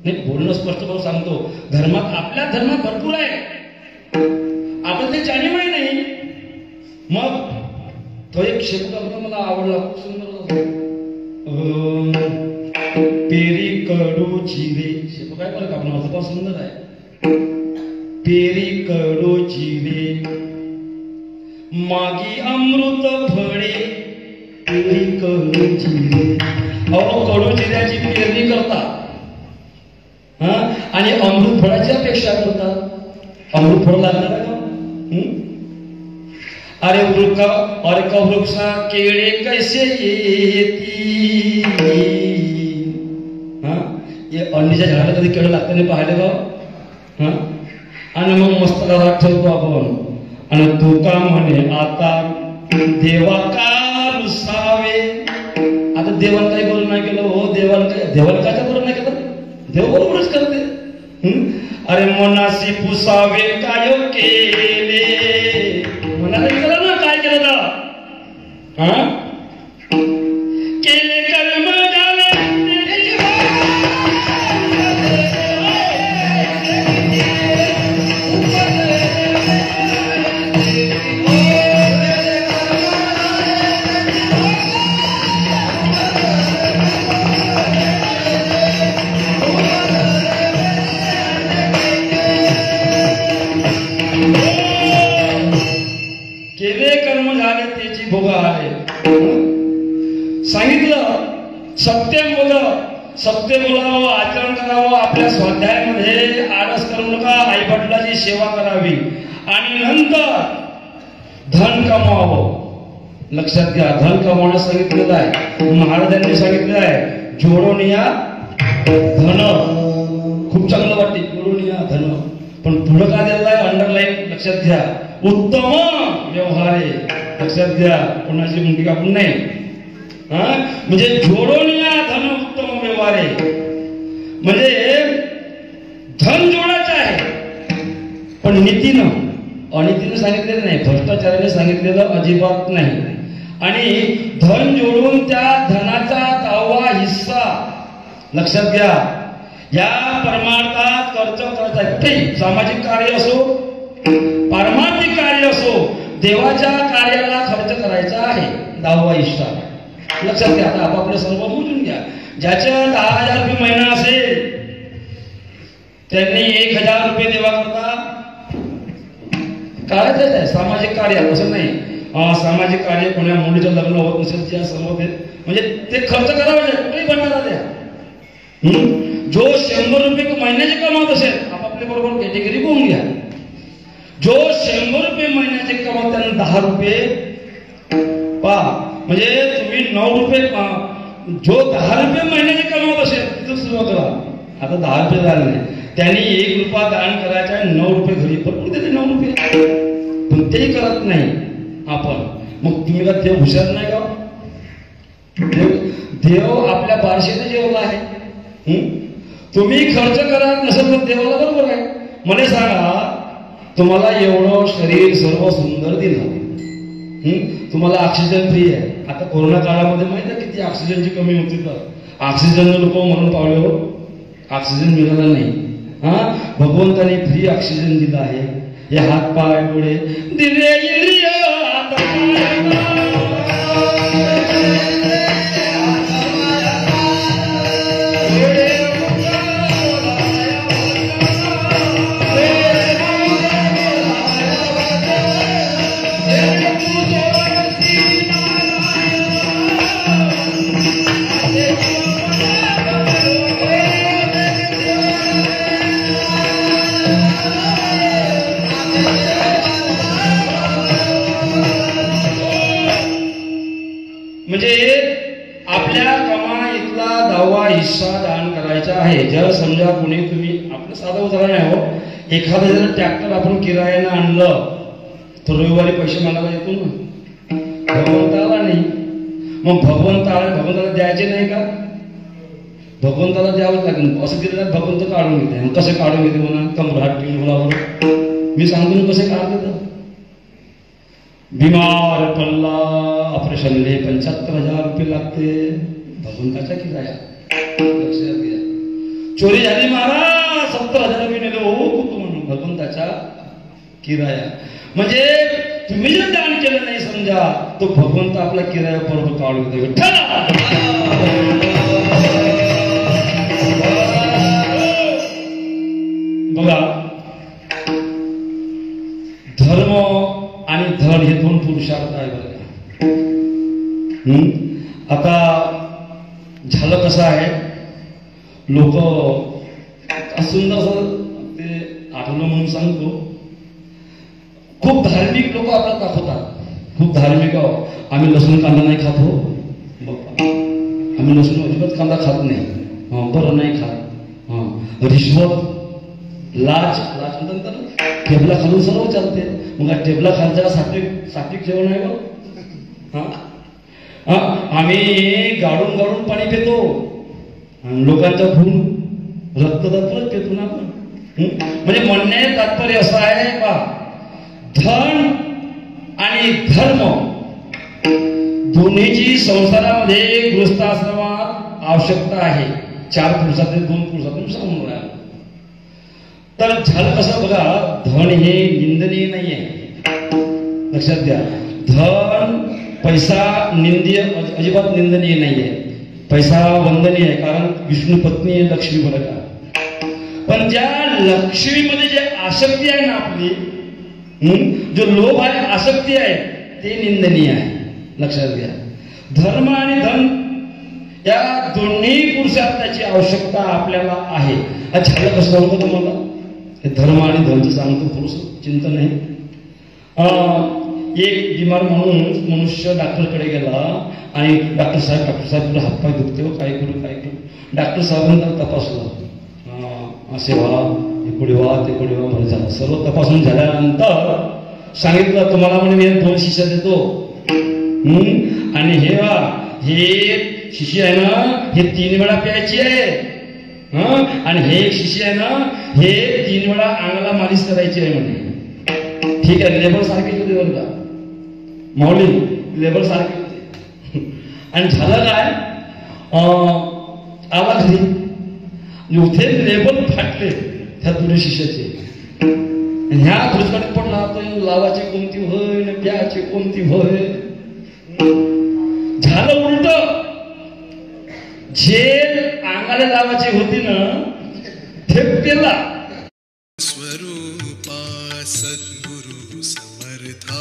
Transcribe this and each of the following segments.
नाही, बोलणं स्पष्टपणे सांगतो, धर्मात आपल्या धर्मात भरपूर आहे, आपण ते जाणीव नाही. मग तो एक शेतकरी मला आवडला, खूप सुंदर पेरी कडू जिरे. शेप काय बरं का आपण अर्थ पण सुंदर आहे. पेरी कडू जिरे मागी अमृत फळे, पेरी कडू जिरे. अहो, कडू जिऱ्याची पेरणी करतात आणि अमृत फळाची अपेक्षा करतात. अमृत फळ लागणार आहे का? अरे वृक्षा केळे कैसे येती. हे अंडीच्या झाडाला कधी केळं लागताना पाहिले का? आणि मग मस्त घरात ठेवतो आपण. आणि तू का म्हणे आता देवा का रुसावे. आता देवान काही बरोबर नाही केलं हो, देवाला काय बरोबर नाही केलं, देव बरोबरच करते. अरे मनाशी पुसावे काय केले, मनाला विचारा ना काय केलं का? केले कर्म झाले सांगितलं. सत्य बोलावं, आचरण करावं, आपल्या स्वाध्यायामध्ये आळस करू नका, आईवडिलांची सेवा करावी आणि नंतर धन कमावं. लक्षात घ्या, धन कमावण्यास सांगितलेलं आहे. महाराजांनी सांगितलेलं आहे जोडून या धन. खूप चांगलं वाटते जोडून या धन, पण पुढं का दिलेलं आहे अंडरलाईन लक्षात घ्या, उत्तम व्यवहारे. लक्षात घ्या, कोणाची मुंडी कापून नाही. म्हणजे जोडून या धन उत्तम व्यवहारे, म्हणजे धन जोडायचं आहे पण नीतीनं, अनितीनं सांगितलेलं नाही, भ्रष्टाचाराने सांगितलेलं अजिबात नाही. आणि धन जोडून त्या धनाचा 10वा हिस्सा लक्षात घ्या, या परमार्थात खर्च करता येते. सामाजिक कार्य असो, पारमार्थिक कार्य असो, देवाच्या कार्याला खर्च करायचा आहे 10वा हिस्सा. लक्षात घ्या. आता आपापले सर्व मोजून घ्या. ज्याच्या 10,000 रुपये महिना असेल त्यांनी 1,000 रुपये देवा करता करायचं आहे. सामाजिक कार्य असं नाही, सामाजिक कार्य कोणा मुलीचं लग्न होत नसेल त्या सर्व म्हणजे ते खर्च करावे, कुठेही बनवायला द्या. जो 100 रुपये महिन्याचे कमावत असेल आपापल्या बरोबर कॅटेगरी बघून घ्या. जो 100 रुपये महिन्याचे कमावत त्यांना 10 रुपये पहा. म्हणजे तुम्ही 9 रुपये, जो 10 रुपये महिन्याचे कमावत असेल तिथं सुरुवात करा. आता 10 रुपये झाले नाही, त्यांनी 1 रुपया दान करायचा आहे, 9 रुपये घरी भरपूर देते 9 रुपये, पण तेही करत नाही आपण. मग तुम्ही का देव हुशार नाही का? देव आपल्या बारशेने जेवला आहे. तुम्ही खर्च करत नसेल तर देवाला बरोबर आहे. मला सांगा, तुम्हाला एवढं शरीर सर्व सुंदर दिलं, तुम्हाला ऑक्सिजन फ्री आहे. आता कोरोना काळामध्ये माहिती आहे किती ऑक्सिजनची कमी होती, तर ऑक्सिजन लोक म्हणून पावले हो, ऑक्सिजन मिळाला नाही. भगवंताने फ्री ऑक्सिजन दिला आहे. हे हात पाय डोळे दिले इंद्रिय आहे. जर समजा कोणी तुम्ही आपलं साधं उदाहरण आहे हो, एखादं जर ट्रॅक्टर आपण किरायानं आणलं तर रविवारी पैसे मागायला येतो ना, भगवंताला नाही. मग भगवंताला द्यायचे नाही का? भगवंताला द्यावं लागेल. असं दिलं भगवंत काढून घेते. कसं काढून घेते म्हणा, कमरात टिंगलावर मी सांगतो कसे काढते. बिमार पडला, ऑपरेशनले 75,000 रुपये लागते भगवंताच्या किराया. लक्षात घ्या. चोरी झाली महाराज, 70,000 रुपये नेले हो म्हणून भगवंताच्या किराया. म्हणजे तुम्ही जर दान केलं नाही समजा, तो भगवंत आपला किराया बरोबर काढून देतो. बघा, धर्म आणि धन हे दोन पुरुषार्थ आहे बघा. आता झालं कसं आहे, लोक सुंदर ते आठवलं म्हणून सांगतो, खूप धार्मिक लोक आपल्याला दाखवतात, खूप धार्मिक आहोत, आम्ही लसूण कांदा नाही खात हो, आम्ही लसूण अजिबात कांदा खात नाही, बरं नाही खात, रिश्वत, लाच नंतर टेबला खालून सर्व चालते. मग टेबला खालच्या सात्विक जेवण आहे बघ. आम्ही गाडून गाडून पाणी पितो, लोकांचा खून रक्तदाबूनच पितो ना आपण. म्हणजे म्हणणे तात्पर्य असं आहे बा, धन आणि धर्म दोन्हीची संसारामध्ये गृहस्थाश्रमात आवश्यकता आहे. 4 पुरुषातून 2 पुरुषातून सांगून राहिला. तर झालं कसं बघा, धन हे निंदनीय नाही आहे, लक्षात घ्या. धन पैसा अजिबात निंदनीय नाही आहे. पैसा वंदनीय आहे, कारण विष्णू पत्नी आहे लक्ष्मी बरं का. पण ज्या लक्ष्मीमध्ये जे आसक्ती आहे ना आपली, जो लोभ आहे, आसक्ती आहे, ते निंदनीय आहे, लक्षात घ्या. धर्म आणि धन या दोन्ही पुरुषार्थाची आवश्यकता आपल्याला आहे. झालं कसं सांगतो तुम्हाला, धर्म आणि धनचं सांगतो, थोडंसं चिंतन आहे. एक बिमार मनुष्य डॉक्टरकडे गेला आणि डॉक्टर साहेब हातपाय दुखते, काय करू. डॉक्टर साहेबांनी त्याला तपासलं, असे व्हा, हे पुढे व्हा, ते पुढे व्हा, बरं झालं. सर्व तपासून झाल्यानंतर सांगितलं, तुम्हाला म्हणे मी 2 शिष्य देतो, आणि हे शिशी आहे ना, हे 3 वेळा प्यायची आहे, आणि हे एक शिशी आहे ना, हे 3 वेळा अंगाला मालिश करायची आहे म्हणे. ठीक आहे, लेबर सारखे होते बरं का माऊली, लेबर सारखे होते. आणि झालं काय, आला घरी, उठे लेबर फाटले त्या 2 शिष्याचे. ह्या खुर्चकडे पडला, लावाची कोणती होय न प्याची कोणती होय. झालं उलट, जे अंगाला लावायची होती ना, ते पेला. स्वरूपा सद्गुरु समर्था.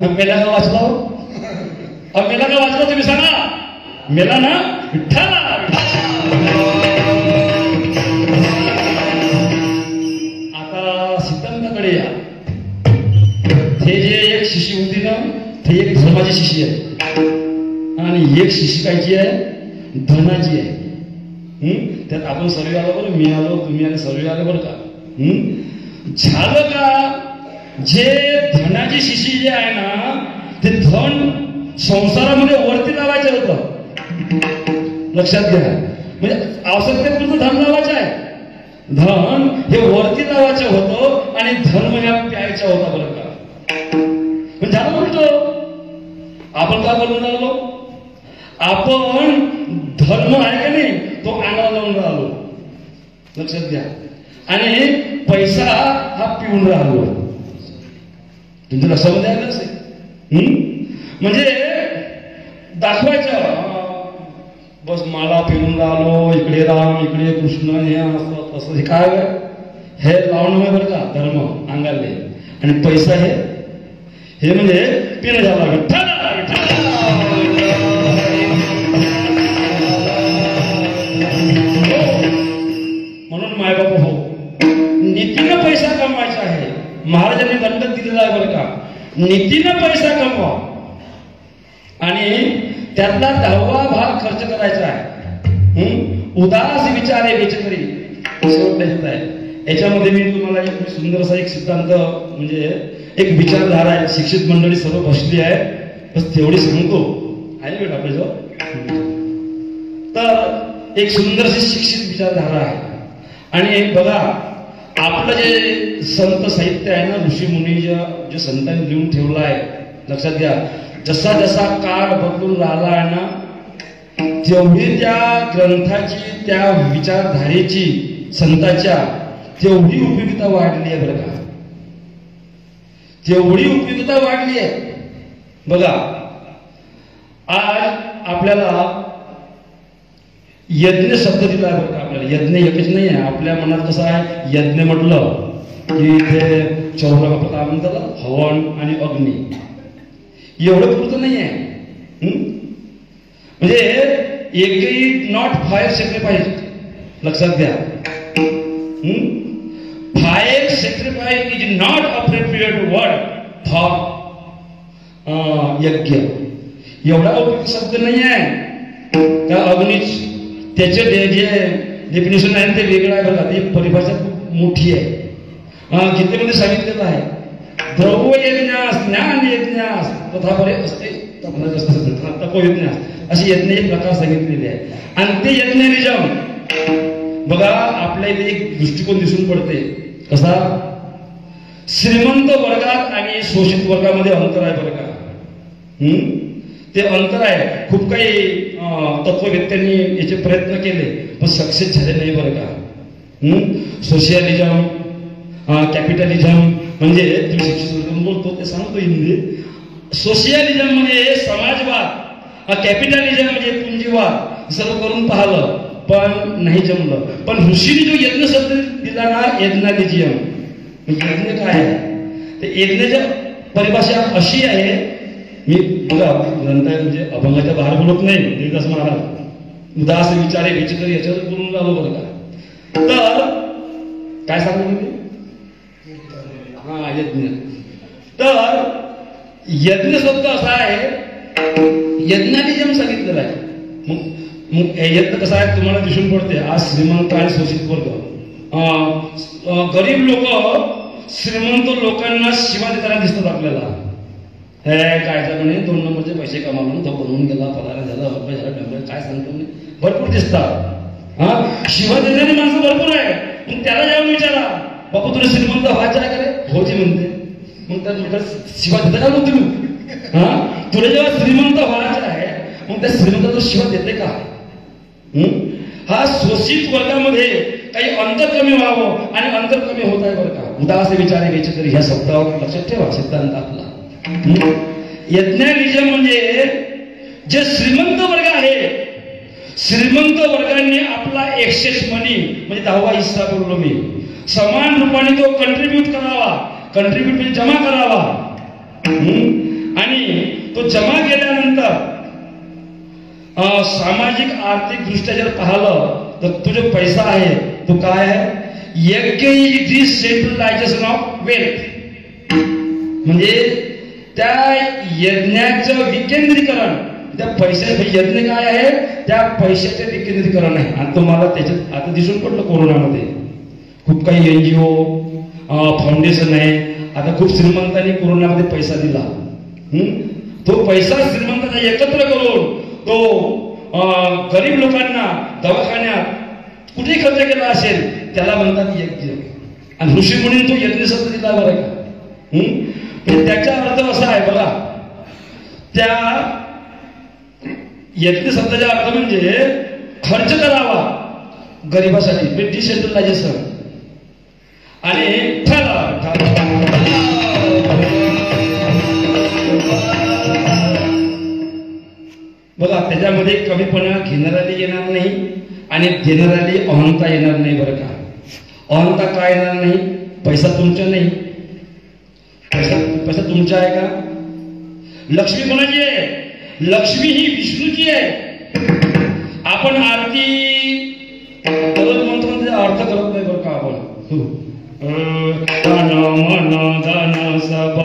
मेला का वाचला, मेला का वाचला तुम्ही सांगा, मेला ना विठ्ठला. आता सिद्धांताकडे या. ते जे एक शिशी होती ना, ते एक धर्माची शिशी आहे, आणि एक शिशी कायची आहे, धनाची आहे. त्यात आपण सर्व आलो बरं, मी आलो, तुम्ही आले, सर्व आले बरं का. झालं का, जे धनाची शिशी जे आहे ना, ते धन संसारामध्ये वरती लावायचं होतं, लक्षात घ्या. म्हणजे आवश्यकतेपुरतं धन लावायचं आहे, धन हे वरती लावायचं होतं, आणि धर्म ह्या प्यायचा होता बरं का. पण झालं उलट, आपण काय बोलून राहिलो, आपण धर्म आहे का नाही, तो अंगाला लावून राहिलो, लक्षात घ्या. आणि पैसा हा पिऊन राहिलो. तुमच्या लक्षामध्ये आलं असेल. म्हणजे दाखवायचं, बस मला फिरून राहिलो, इकडे राम, इकडे कृष्ण, हे असं हे काय, हे लावणं आहे बरं का, धर्म अंगाले. आणि पैसा हे म्हणजे पिणं झाला. म्हणून मायबाप हो, नीतीनं पैसा कमवायचा आहे. महाराजांनी दंड दिलेला आहे बरं का, नीतीनं पैसा कमवा, आणि त्यातला 10वा भाग खर्च करायचा आहे. उदास विचारे वेचकरी शेवटला आहे. याच्यामध्ये मी तुम्हाला एक सुंदरसा एक सिद्धांत, म्हणजे एक विचारधारा आहे. शिक्षित मंडळी सर्व बसली आहे, बस तेवढी सांगतो आहे बेटा आपल्याजवळ. तर एक सुंदरशी शिक्षित विचारधारा आहे. आणि बघा, आपलं जे संत साहित्य आहे ना, ऋषी मुनी जे संतांनी लिहून ठेवलं आहे, लक्षात घ्या. जसा जसा काळ बदलून राहिला आहे ना, तेवढी त्या ग्रंथाची, त्या विचारधारेची, संतांच्या तेवढी उपयोगिता वाढली आहे बरं का, तेवढी उपयोगिता वाढली आहे. बघा आज आपल्याला यज्ञ शब्द दिला आहे बरं का. आपल्याला यज्ञ एकच नाही आहे. आपल्या मनात कसं आहे, यज्ञ म्हटलं की ते चौदा बाबा काय म्हणतात, हवन आणि अग्नी, एवढं पुरतं नाही आहे. म्हणजे एकही नॉट फायर सॅक्रिफाईस, लक्षात घ्या. Fire sacrifice is not appropriate word for यज्ञ. एवढा उपयुक्त शब्द नाही आहे त्या अग्नीच. त्याचे जे डेफिनेशन आहे ते वेगळं आहे बघा, ती परिभाषा खूप मोठी आहे. गीतेमध्ये सांगितलेलं आहे, द्रव्य यज्ञास, ज्ञान यज्ञास तथा बरे असते तपोयज्ञास, असे यज्ञ प्रकार सांगितलेले आहे. आणि ते यज्ञ बघा आपल्या इथे एक दृष्टिकोन दिसून पडते कसा, श्रीमंत वर्गात आणि शोषित वर्गामध्ये अंतर आहे बरं का. ते अंतर आहे. खूप काही तत्ववेत्यांनी याचे प्रयत्न केले पण सक्सेस झाले नाही बरं का. सोशलिझम, कॅपिटलिझम म्हणजे तुम्ही शिक्षित बोलतो ते सांगतो हिंदी. सोशलिझम म्हणजे समाजवाद, कॅपिटलिझम म्हणजे पुंजीवाद, सर्व करून पाहिलं पण नाही जमलं. पण ऋषीने जो यज्ञ शब्द दिला ना, यज्ञालिजियम, यज्ञ काय आहे ते यज्ञाच्या परिभाषा अशी आहे. मी बघा ग्रंथ आहे म्हणजे अभंगाच्या बाहेर बोलत नाही, देवदास महाराज उदास विचारे विचित्र याच्यावर बोलून राहिलो बरं का. तर काय सांगतो मी, यज्ञ. तर यज्ञ शब्द असा आहे, यज्ञालिझम सांगितलेलं आहे. मग यज्ञ कसा आहे तुम्हाला दिसून पडते. आज श्रीमंत आणि शोषित वर्ग, गरीब लोक श्रीमंत लोकांना शिवा देताना दिसतात आपल्याला. हे काय म्हणे 2 नंबरचे पैसे कमावून तो बनवून गेला, पगार झाला, रुपये झाला, काय सांगतो म्हणे, भरपूर दिसतात. शिवा देणारी माणसं भरपूर आहे. मग त्याला जाऊन विचारा, बाबू तुला श्रीमंत व्हायचं आहे का रे, हो जी म्हणते. मग त्या शिवा देता का मग तुम्ही, तुला जेव्हा श्रीमंत व्हायचं आहे मग त्या श्रीमंताचा शिवा देते का. हा शोषित वर्गामध्ये काही अंतर कमी व्हावं आणि अंतर कमी होत आहे बरं का. उदास विचारे घ्यायचे तरी ह्या शब्दावर लक्षात ठेवा सिद्धांत आपला. यज्ञालिझम म्हणजे जे श्रीमंत वर्ग आहे, श्रीमंत वर्गाने आपला एक्सेस मनी म्हणजे 10वा हिस्सा बोललो मी, समान रूपाने तो कंट्रीब्यूट करावा. कंट्रीब्यूट म्हणजे जमा करावा. आणि तो जमा केल्यानंतर सामाजिक आर्थिक दृष्ट्या जर पाहिलं तर तो जो पैसा आहे तो काय आहे, यज्ञ इज डिसेंट्रलायझेशन ऑफ वेल्थ. म्हणजे त्या यज्ञाचं विकेंद्रीकरण, त्या पैशाचे यज्ञ काय आहे, त्या पैशाचे विकेंद्रीकरण आहे. आणि तुम्हाला त्याच्यात आता दिसून पडलं कोरोनामध्ये खूप काही NGO फाउंडेशन आहे. आता खूप श्रीमंतांनी कोरोनामध्ये पैसा दिला. तो पैसा श्रीमंतांना एकत्र करून तो गरीब लोकांना दवाखान्यात कुठे खर्च केला असेल त्याला म्हणतात यज्ञ. आणि ऋषी मुनींनी तो यज्ञ शब्द दिला बरं का. त्याचा अर्थ असा आहे बघा, त्या यज्ञ शब्दाचा अर्थ म्हणजे खर्च करावा गरिबासाठी, डिसेंट्रलायझेशन. आणि बघा त्याच्यामध्ये कमीपणा घेणाऱ्याला येणार नाही आणि देणाऱ्याला अहंता येणार नाही बरं का. अहंता काय येणार नाही, पैसा तुमचा नाही, पैसा तुमचा आहे का. लक्ष्मी कोणाची आहे, लक्ष्मी ही विष्णूची आहे. आपण आरती करत म्हणतो अर्थ करत नाही बरं का. आपण दान मन दान सब